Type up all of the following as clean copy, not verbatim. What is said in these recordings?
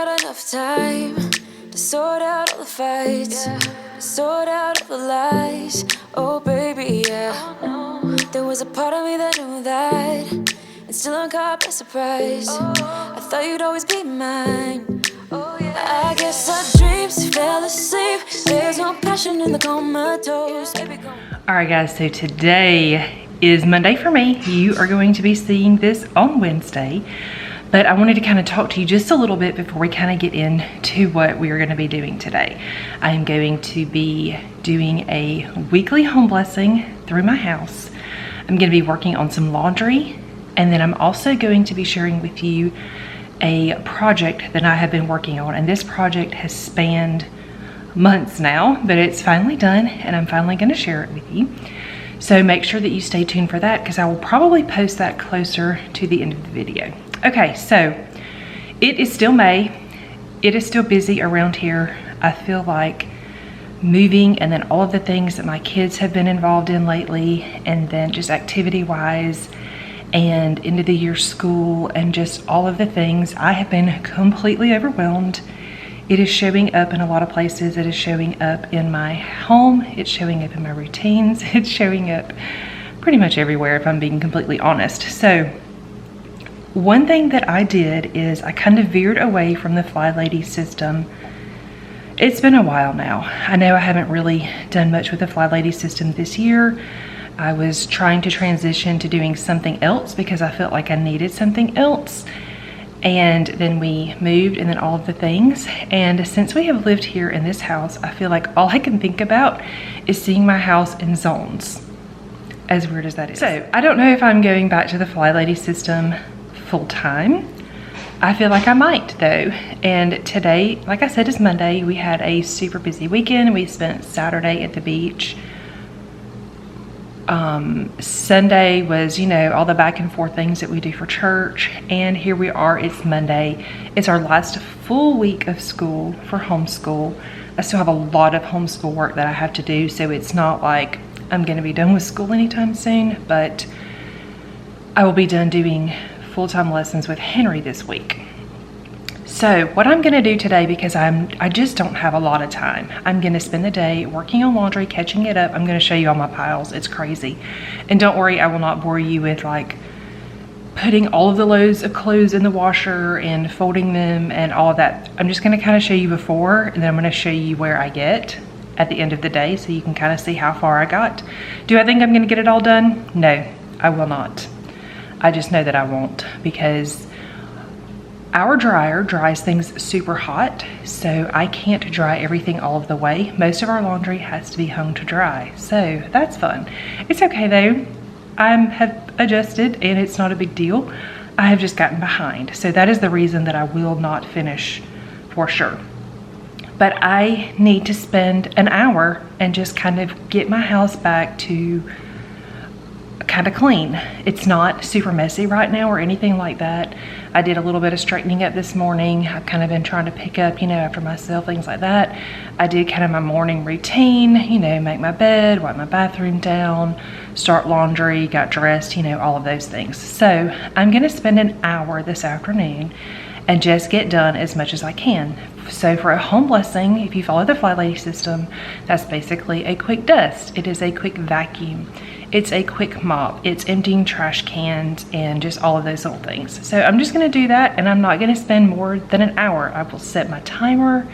got enough time to sort out all the fights, to sort out all the lies. Oh baby, yeah. There was a part of me that knew that, and still I'm caught by surprise. I thought you'd always be mine. I guess our dreams fell asleep. There's no passion in the comatose. Alright guys, so today is Monday for me. You are going to be seeing this on Wednesday. But I wanted to kind of talk to you just a little bit before we kind of get into what we are going to be doing today. I am going to be doing a weekly home blessing through my house. I'm going to be working on some laundry, and then I'm also going to be sharing with you a project that I have been working on. And this project has spanned months now, but it's finally done, and I'm finally going to share it with you. So make sure that you stay tuned for that, because I will probably post that closer to the end of the video. Okay, so it is still May. It is still busy around here. I feel like moving, and then all of the things that my kids have been involved in lately, and then just activity wise and end of the year school and just all of the things, I have been completely overwhelmed. It is showing up in a lot of places. It is showing up in my home. It's showing up in my routines. It's showing up pretty much everywhere, if I'm being completely honest. So one thing that I did is I kind of veered away from the Flylady system. It's been a while now. I know I haven't really done much with the Flylady system this year. I was trying to transition to doing something else because I felt like I needed something else. And then we moved, and then all of the things. And since we have lived here in this house, I feel like all I can think about is seeing my house in zones, as weird as that is. So I don't know if I'm going back to the Flylady system full time. I feel like I might though. And today, like I said, is Monday. We had a super busy weekend. We spent Saturday at the beach. Sunday was, you know, all the back and forth things that we do for church. And here we are, it's Monday. It's our last full week of school for homeschool. I still have a lot of homeschool work that I have to do, so it's not like I'm going to be done with school anytime soon, but I will be done doing full-time lessons with Henry this week. So what I'm going to do today, because I just don't have a lot of time, I'm going to spend the day working on laundry, catching it up. I'm going to show you all my piles. It's crazy. And don't worry, I will not bore you with like putting all of the loads of clothes in the washer and folding them and all of that. I'm just going to kind of show you before, and then I'm going to show you where I get at the end of the day, so you can kind of see how far I got. Do I think I'm going to get it all done? No, I will not. I just know that I won't, because our dryer dries things super hot, so I can't dry everything all of the way. Most of our laundry has to be hung to dry, so that's fun. It's okay though. I have adjusted, and it's not a big deal. I have just gotten behind, so that is the reason that I will not finish for sure. But I need to spend an hour and just kind of get my house back to kind of clean. It's not super messy right now or anything like that. I did a little bit of straightening up this morning. I've kind of been trying to pick up, you know, after myself, things like that. I did kind of my morning routine, you know, make my bed, wipe my bathroom down, start laundry, got dressed, you know, all of those things. So I'm going to spend an hour this afternoon and just get done as much as I can. So for a home blessing, if you follow the Flylady system, that's basically a quick dust. It is a quick vacuum. It's a quick mop. It's emptying trash cans and just all of those little things. So I'm just going to do that, and I'm not going to spend more than an hour. I will set my timer,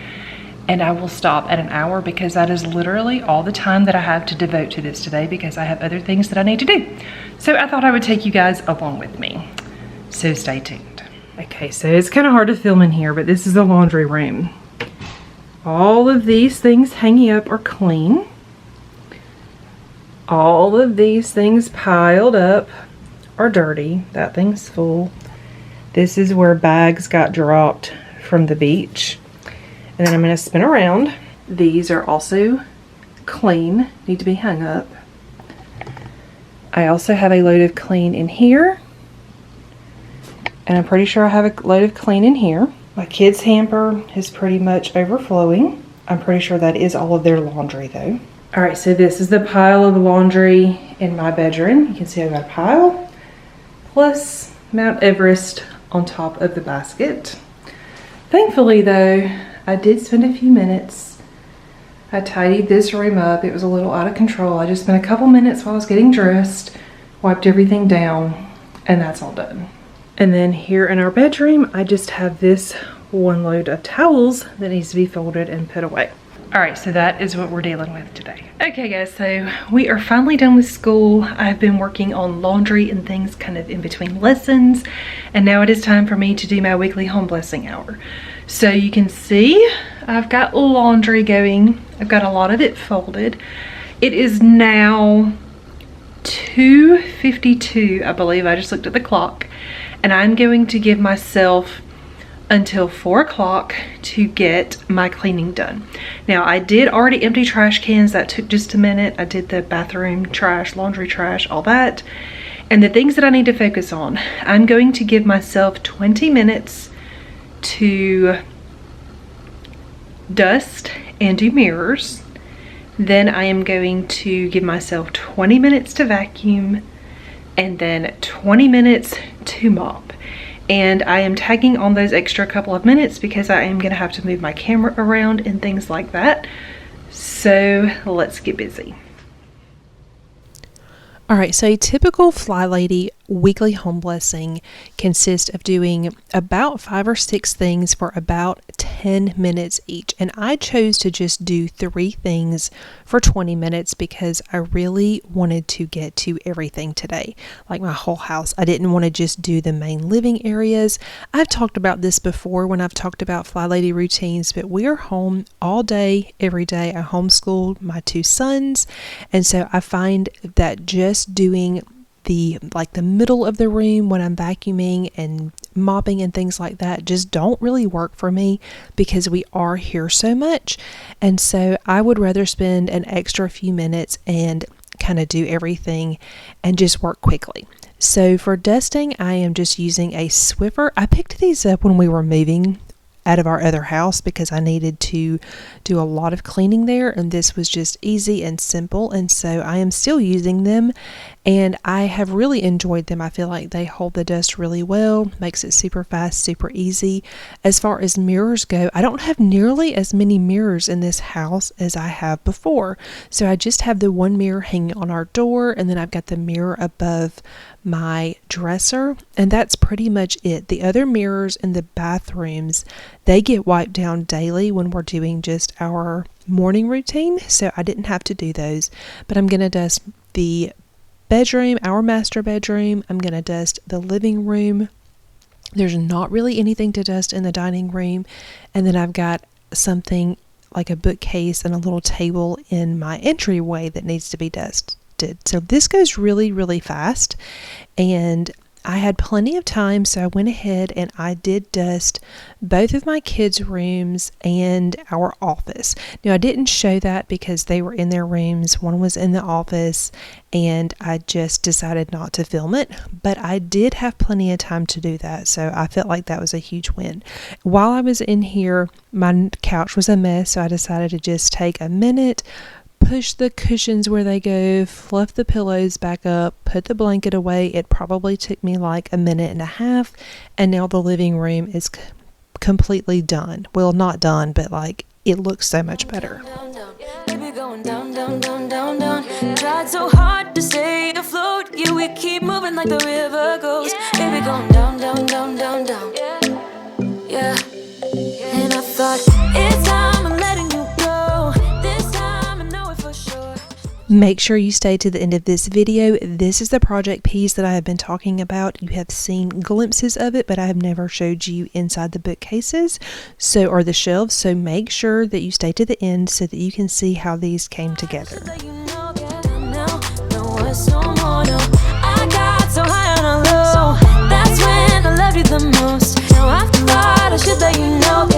and I will stop at an hour, because that is literally all the time that I have to devote to this today, because I have other things that I need to do. So I thought I would take you guys along with me. So stay tuned. Okay, so it's kind of hard to film in here, but this is the laundry room. All of these things hanging up are clean. All of these things piled up are dirty. That thing's full. This is where bags got dropped from the beach. And then I'm going to spin around. These are also clean, need to be hung up. I also have a load of clean in here. And I'm pretty sure I have a load of clean in here. My kids' hamper is pretty much overflowing. I'm pretty sure that is all of their laundry though. All right, so this is the pile of the laundry in my bedroom. You can see I've got a pile plus Mount Everest on top of the basket. Thankfully though, I did spend a few minutes. I tidied this room up. It was a little out of control. I just spent a couple minutes while I was getting dressed, wiped everything down, and that's all done. And then here in our bedroom, I just have this one load of towels that needs to be folded and put away. All right, so that is what we're dealing with today. Okay guys, so we are finally done with school. I've been working on laundry and things kind of in between lessons, and now it is time for me to do my weekly home blessing hour. So you can see I've got laundry going. I've got a lot of it folded. It is now 2:52, I believe. I just looked at the clock, and I'm going to give myself until 4 o'clock to get my cleaning done. Now I did already empty trash cans. That took just a minute. I did the bathroom trash, laundry trash, all that. And the things that I need to focus on, I'm going to give myself 20 minutes to dust and do mirrors. Then I am going to give myself 20 minutes to vacuum, and then 20 minutes to mop. And I am tagging on those extra couple of minutes because I am going to have to move my camera around and things like that. So let's get busy. All right, so a typical Flylady weekly home blessing consists of doing about 5 or 6 things for about 10 minutes each. And I chose to just do 3 things for 20 minutes because I really wanted to get to everything today, like my whole house. I didn't want to just do the main living areas. I've talked about this before when I've talked about Flylady Routines, but we are home all day, every day. I homeschooled my 2 sons, and so I find that just doing the middle of the room when I'm vacuuming and mopping and things like that just don't really work for me because we are here so much. And so I would rather spend an extra few minutes and kind of do everything and just work quickly. So for dusting, I am just using a Swiffer. I picked these up when we were moving out of our other house because I needed to do a lot of cleaning there, and this was just easy and simple, and so I am still using them, and I have really enjoyed them. I feel like they hold the dust really well, makes it super fast, super easy. As far as mirrors go, I don't have nearly as many mirrors in this house as I have before, so I just have the one mirror hanging on our door, and then I've got the mirror above my dresser, and that's pretty much it. The other mirrors in the bathrooms, they get wiped down daily when we're doing just our morning routine, so I didn't have to do those. But I'm going to dust the bedroom, our master bedroom. I'm going to dust the living room. There's not really anything to dust in the dining room. And then I've got something like a bookcase and a little table in my entryway that needs to be dusted. So this goes really, really fast, and I had plenty of time, so I went ahead and I did dust both of my kids' rooms and our office. Now, I didn't show that because they were in their rooms. One was in the office, and I just decided not to film it, but I did have plenty of time to do that, so I felt like that was a huge win. While I was in here, my couch was a mess, so I decided to just take a minute, push the cushions where they go, fluff the pillows back up, put the blanket away. It probably took me like a minute and a half, and now the living room is completely done. Well, not done, but like it looks so much better. Baby going down, down, down, down, down. Tried so hard to stay afloat. Yeah, we keep moving like the river goes. Baby going down, down, down, down, down. Yeah. And I thought it's time I'm letting you go. This time I know it for sure. Make sure you stay to the end of this video. This is the project piece that I have been talking about. You have seen glimpses of it, but I have never showed you inside the bookcases, or the shelves. So make sure that you stay to the end so that you can see how these came together. I got so high on a low. That's when I love you the most. Now I thought I should let you know.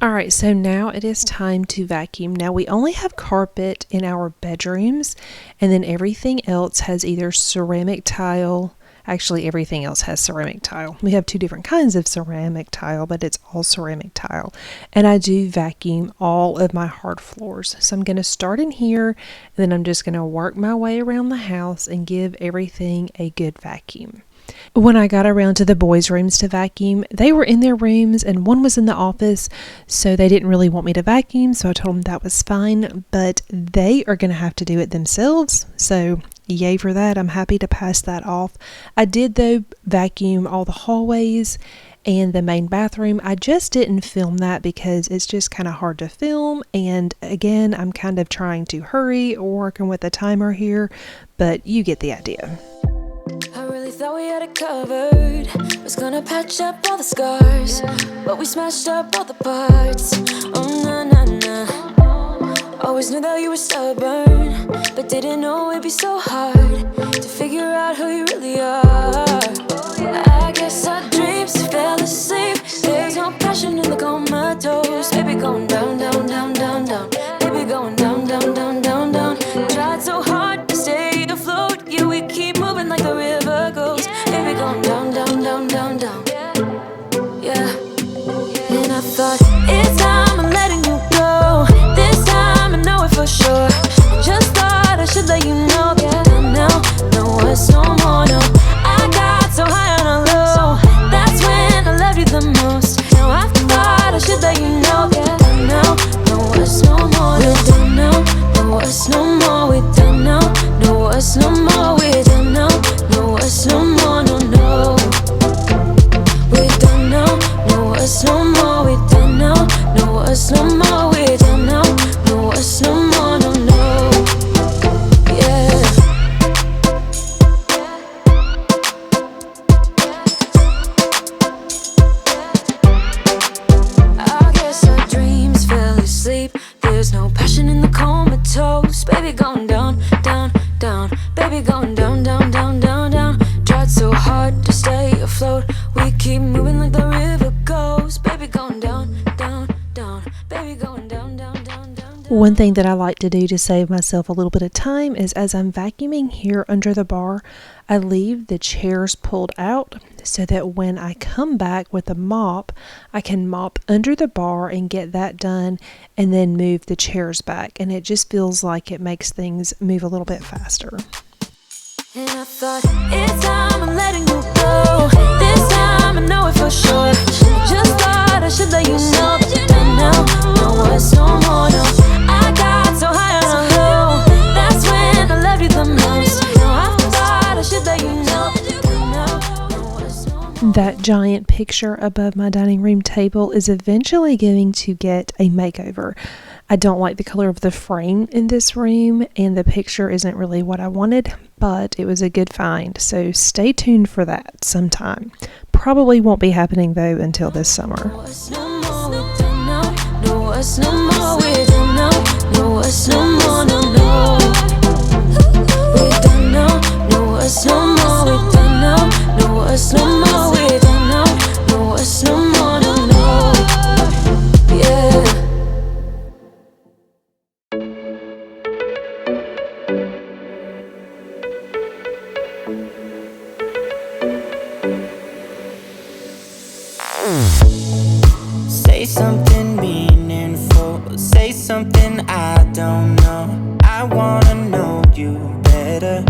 Alright, so now it is time to vacuum. Now we only have carpet in our bedrooms, and then everything else has either ceramic tile. Actually, everything else has ceramic tile. We have 2 different kinds of ceramic tile, but it's all ceramic tile. And I do vacuum all of my hard floors. So I'm going to start in here, and then I'm just going to work my way around the house and give everything a good vacuum. When I got around to the boys' rooms to vacuum, they were in their rooms and one was in the office, so they didn't really want me to vacuum, so I told them that was fine, but they are going to have to do it themselves, so yay for that. I'm happy to pass that off. I did, though, vacuum all the hallways and the main bathroom. I just didn't film that because it's just kind of hard to film, and again, I'm kind of trying to hurry or working with a timer here, but you get the idea. I really thought we had it covered. Was gonna patch up all the scars, but we smashed up all the parts. Oh, na na na. Always knew that you were stubborn, but didn't know it'd be so hard to figure out who you really are. I guess our dreams fell asleep. There's no passion in the comatose. Baby going down, down, down, down, down. Baby going down, down, down, down, down. Tried so hard to stay afloat. Yeah, we keep moving like the river goes. Baby going down, down, down, down, down. Yeah. And I thought, it's time I'm letting you go. This time I know it for sure. I just thought I should let you know that now, no, it's no more, no. I got so high on a low. That's when I loved you the most. Now I thought I should let you know that now, no, it's no more. We're done now, no, it's no more. We're done now, no, it's no more. We're done now, no, it's no more, no, no. We're done now, no, it's no more. We're done now, no, it's no more. We're done now, no, it's no more, no, no. Yeah. I guess our dreams fell asleep. There's no passion in the comatose. Baby going down, down, down. Baby going down, down, down, down, down. Tried so hard to stay afloat. We keep moving like the river goes. Baby going down, down, down. Baby going down, down, down, down. One thing that I like to do to save myself a little bit of time is as I'm vacuuming here under the bar, I leave the chairs pulled out so that when I come back with a mop, I can mop under the bar and get that done and then move the chairs back. And it just feels like it makes things move a little bit faster. And I thought, it's time I'm letting you go. This time I know it for sure. Just thought I should let you know that done now, no, it's no more, no. I got so high on a low. That's when I loved you the most. Now I thought I should let you know that done now, no, it's no more. That giant picture above my dining room table is eventually going to get a makeover. I don't like the color of the frame in this room, and the picture isn't really what I wanted, but it was a good find, so stay tuned for that sometime. Probably won't be happening, though, until this summer. No, it's no more, we're done now. No, it's no more, we're done now. No, it's no more, no, no. We're done now. No, it's no more, we're done now. No, it's no more, we're done now. No, it's no more, no, no. Yeah. Say something meaningful. Say something I don't know. I wanna know you better.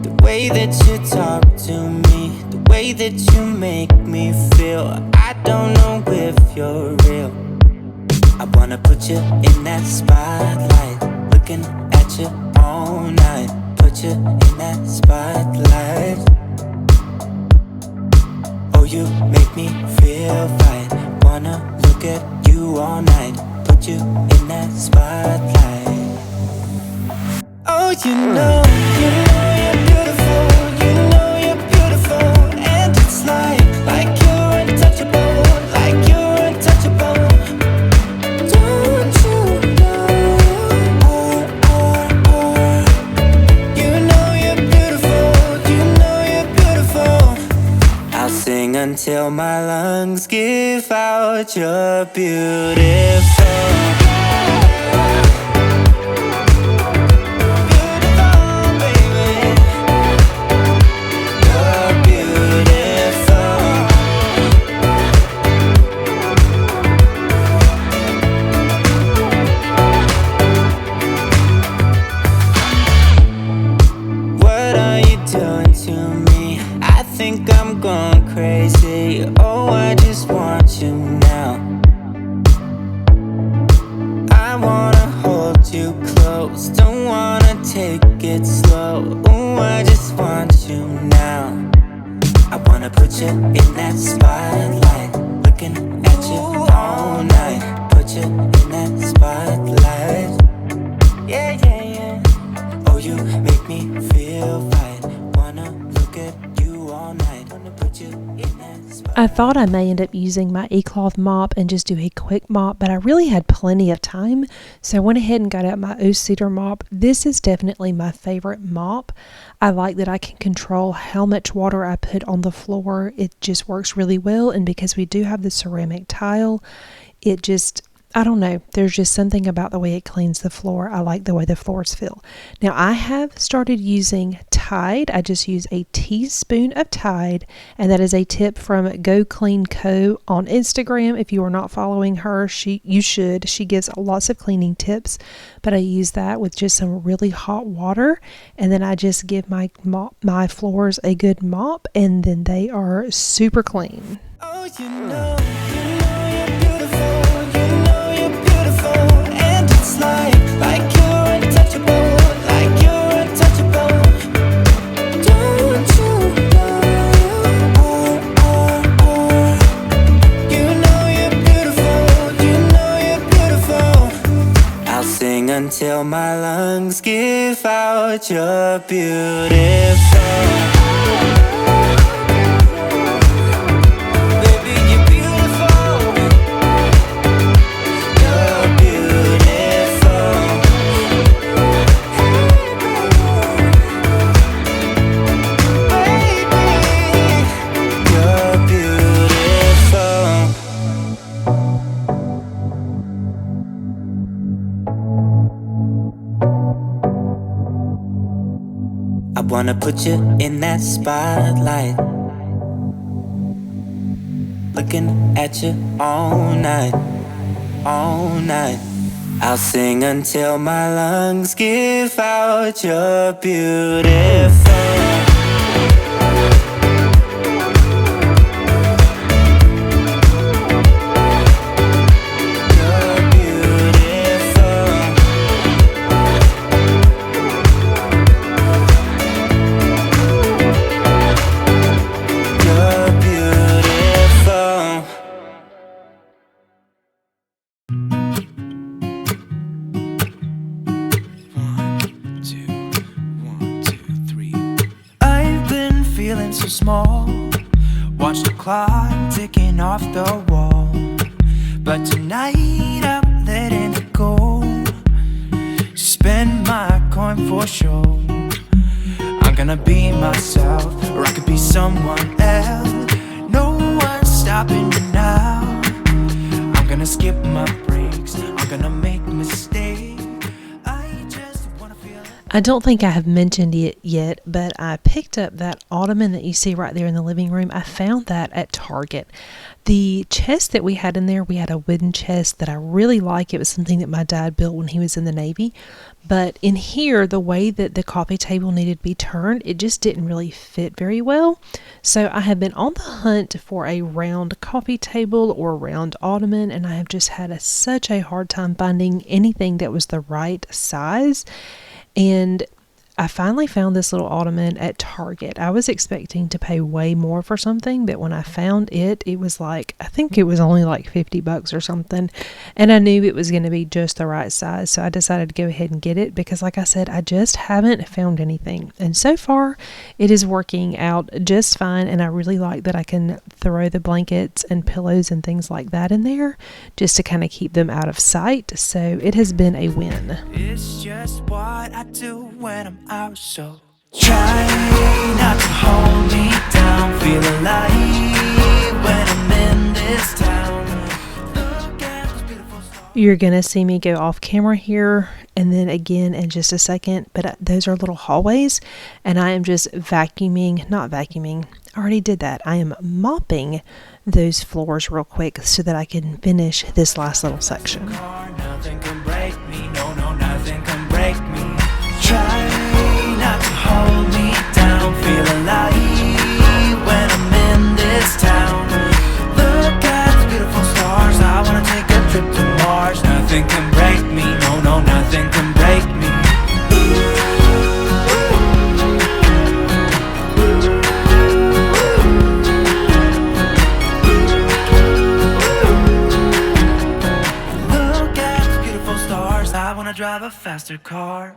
The way that you talk to me, the way that you make me feel. I don't know if you're real. I wanna put you in that spotlight, looking at you all night. Put you in that spotlight. Oh, you make me feel right. Wanna look at you all night. Put you in that spotlight. Oh, you know you're beautiful. You know you're beautiful. And it's like you're untouchable. Like you're untouchable. Don't you know? You know you're beautiful. You know you're beautiful. I'll sing until my lungs give out. You're beautiful. What are you doing close. Don't wanna take it slow. Ooh, I just want you now. I wanna put you in that spotlight, looking at you all night. Put you in that spotlight. Yeah, yeah, yeah. Oh, you make me feel right. Wanna look at you all night. Wanna put you in that spotlight. I thought I may end up using my e-cloth mop and just do a quick mop, but I really had plenty of time, so I went ahead and got out my O-Cedar mop. This is definitely my favorite mop. I like that I can control how much water I put on the floor. It just works really well, and because we do have the ceramic tile, it just, I don't know, there's just something about the way it cleans the floor. I like the way the floors feel. Now I have started using Tide. I just use a teaspoon of Tide, and that is a tip from Go Clean Co. on Instagram. If you are not following her, you should. She gives lots of cleaning tips, but I use that with just some really hot water, and then I just give my floors a good mop, and then they are super clean. Oh, you know you're beautiful. And it's like you're untouchable, like you're untouchable. Don't you know you know you're beautiful, you know you're beautiful. I'll sing until my lungs give out, you're beautiful. I wanna put you in that spotlight, looking at you all night, all night. I'll sing until my lungs give out, you're beautiful. So small, watch the clock ticking off the wall. But tonight I'm letting it go. Spend my coin for sure. I'm gonna be myself, or I could be someone else. No one's stopping me now. I'm gonna skip my breaks, I'm gonna make mistakes. I don't think I have mentioned it yet, but I picked up that ottoman that you see right there in the living room. I found that at Target. The chest that we had in there, we had a wooden chest that I really like. It was something that my dad built when he was in the Navy. But in here, the way that the coffee table needed to be turned, it just didn't really fit very well. So I have been on the hunt for a round coffee table or round ottoman, and I have just had such a hard time finding anything that was the right size. And I finally found this little ottoman at Target. I was expecting to pay way more for something, but when I found it, it was like, I think it was only like $50 or something. And I knew it was going to be just the right size. So I decided to go ahead and get it because, like I said, I just haven't found anything. And so far, it is working out just fine. And I really like that I can throw the blankets and pillows and things like that in there just to kind of keep them out of sight. So it has been a win. It's just what I do when I'm out, so try not to hold me down. Feel alive when I'm in this town. Look at those beautiful stars. You're gonna see me go off camera here and then again in just a second, but those are little hallways, and I am just not vacuuming, I already did that. I am mopping those floors real quick so that I can finish this last little section. Nothing can break me, no, nothing can break me. Try not to hold me down. Feel alive when I'm in this town. Look at the beautiful stars. I wanna take a trip to Mars. Nothing can break me, no, nothing can break me. wanna drive a faster car.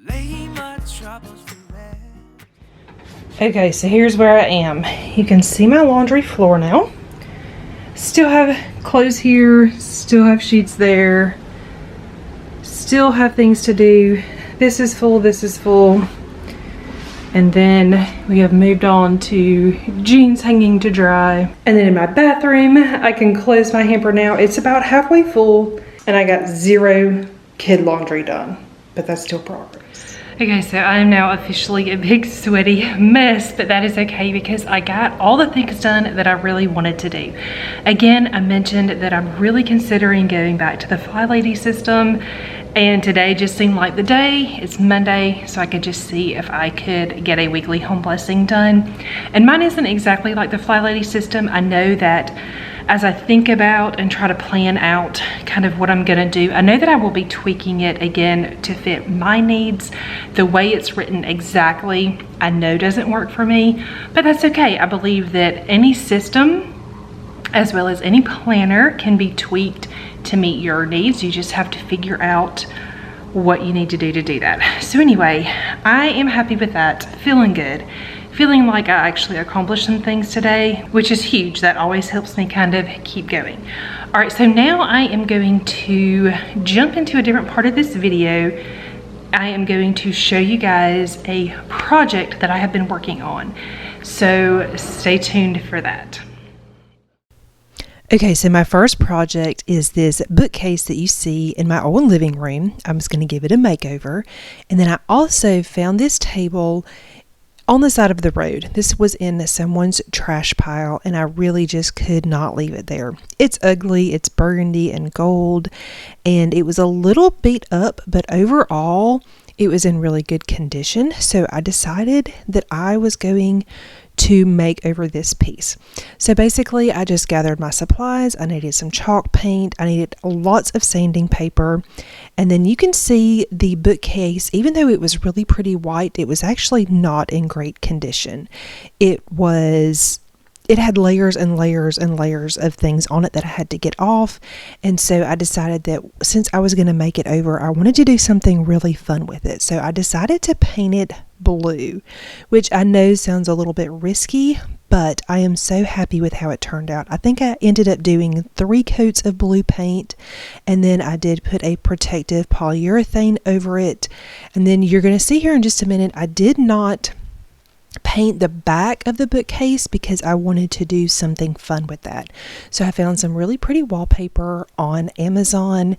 Lay my troubles to rest. Okay, so here's where I am. You can see my laundry floor now. Still have clothes here, still have sheets there, still have things to do. This is full, this is full. And then we have moved on to jeans hanging to dry. And then in my bathroom, I can close my hamper now. It's about halfway full and I got 0 kid laundry done, but that's still progress. Okay, so I am now officially a big sweaty mess, but that is okay because I got all the things done that I really wanted to do. Again, I mentioned that I'm really considering going back to the Flylady system, and today just seemed like the day. It's Monday, so I could just see if I could get a weekly home blessing done. And mine isn't exactly like the Flylady system. I know that as I think about and try to plan out kind of what I'm gonna do, I know that I will be tweaking it again to fit my needs. The way it's written exactly, I know doesn't work for me, but that's okay. I believe that any system, as well as any planner, can be tweaked to meet your needs. You just have to figure out what you need to do that. So anyway, I am happy with that, feeling good. Feeling like I actually accomplished some things today, which is huge. That always helps me kind of keep going. All right, so now I am going to jump into a different part of this video. I am going to show you guys a project that I have been working on. So stay tuned for that. Okay, so my first project is this bookcase that you see in my old living room. I'm just going to give it a makeover. And then I also found this table on the side of the road. This was in someone's trash pile and I really just could not leave it there. It's ugly, it's burgundy and gold, and it was a little beat up, but overall it was in really good condition. So I decided that I was going to make over this piece. So basically I just gathered my supplies. I needed some chalk paint, I needed lots of sanding paper, and then you can see the bookcase, even though it was really pretty white, it was actually not in great condition. It had layers and layers and layers of things on it that I had to get off. And so I decided that since I was going to make it over, I wanted to do something really fun with it. So I decided to paint it blue, which I know sounds a little bit risky, but I am so happy with how it turned out. I think I ended up doing 3 coats of blue paint, and then I did put a protective polyurethane over it. And then you're going to see here in just a minute, I did not paint the back of the bookcase because I wanted to do something fun with that. So I found some really pretty wallpaper on Amazon.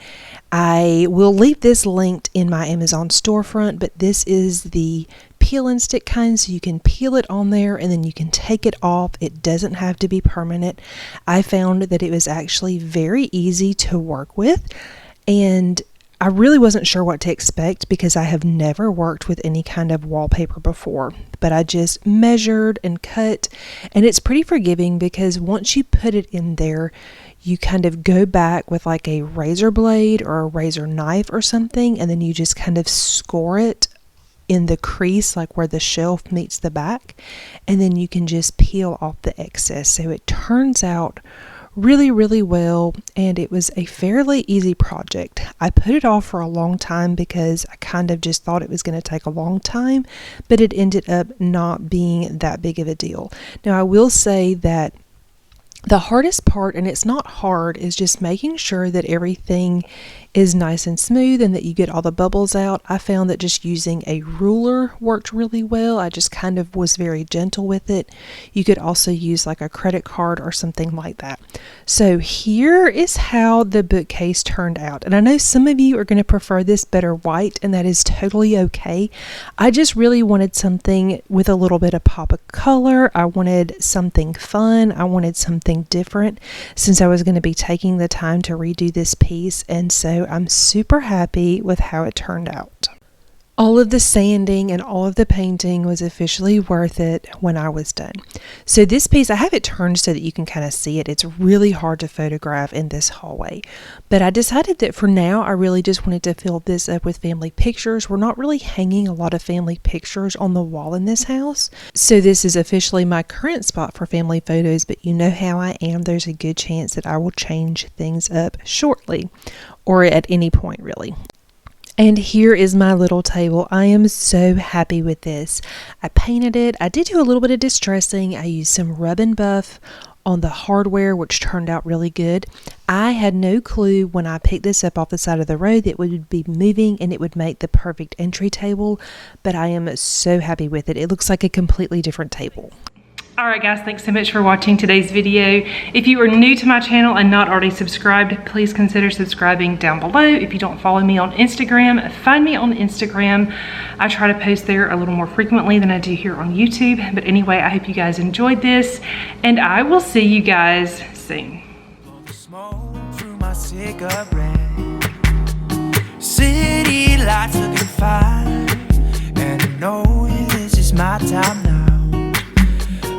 I will leave this linked in my Amazon storefront, but this is the peel and stick kind, so you can peel it on there and then you can take it off. It doesn't have to be permanent. I found that it was actually very easy to work with, and I really wasn't sure what to expect because I have never worked with any kind of wallpaper before, but I just measured and cut, and it's pretty forgiving because once you put it in there, you kind of go back with like a razor blade or a razor knife or something, and then you just kind of score it in the crease, like where the shelf meets the back, and then you can just peel off the excess. So it turns out really, really well, and it was a fairly easy project. I put it off for a long time because I kind of just thought it was going to take a long time, but it ended up not being that big of a deal. Now, I will say that the hardest part, and it's not hard, is just making sure that everything is nice and smooth and that you get all the bubbles out. I found that just using a ruler worked really well. I just kind of was very gentle with it. You could also use like a credit card or something like that. So here is how the bookcase turned out. And I know some of you are going to prefer this better white, and that is totally okay. I just really wanted something with a little bit of pop of color. I wanted something fun. I wanted something different since I was going to be taking the time to redo this piece. And so I'm super happy with how it turned out. All of the sanding and all of the painting was officially worth it when I was done. So this piece, I have it turned so that you can kind of see it. It's really hard to photograph in this hallway. But I decided that for now, I really just wanted to fill this up with family pictures. We're not really hanging a lot of family pictures on the wall in this house. So this is officially my current spot for family photos, but you know how I am. There's a good chance that I will change things up shortly, or at any point really. And here is my little table. I am so happy with this. I painted it. I did do a little bit of distressing. I used some rub and buff on the hardware, which turned out really good. I had no clue when I picked this up off the side of the road that it would be moving and it would make the perfect entry table, but I am so happy with it. It looks like a completely different table. Alright guys, thanks so much for watching today's video. If you are new to my channel and not already subscribed, please consider subscribing down below. If you don't follow me on Instagram, find me on Instagram. I try to post there a little more frequently than I do here on YouTube. But anyway, I hope you guys enjoyed this, and I will see you guys soon. City lights looking fine, and I know this is my time now.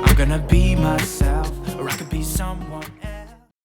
I'm gonna be myself, or I could be someone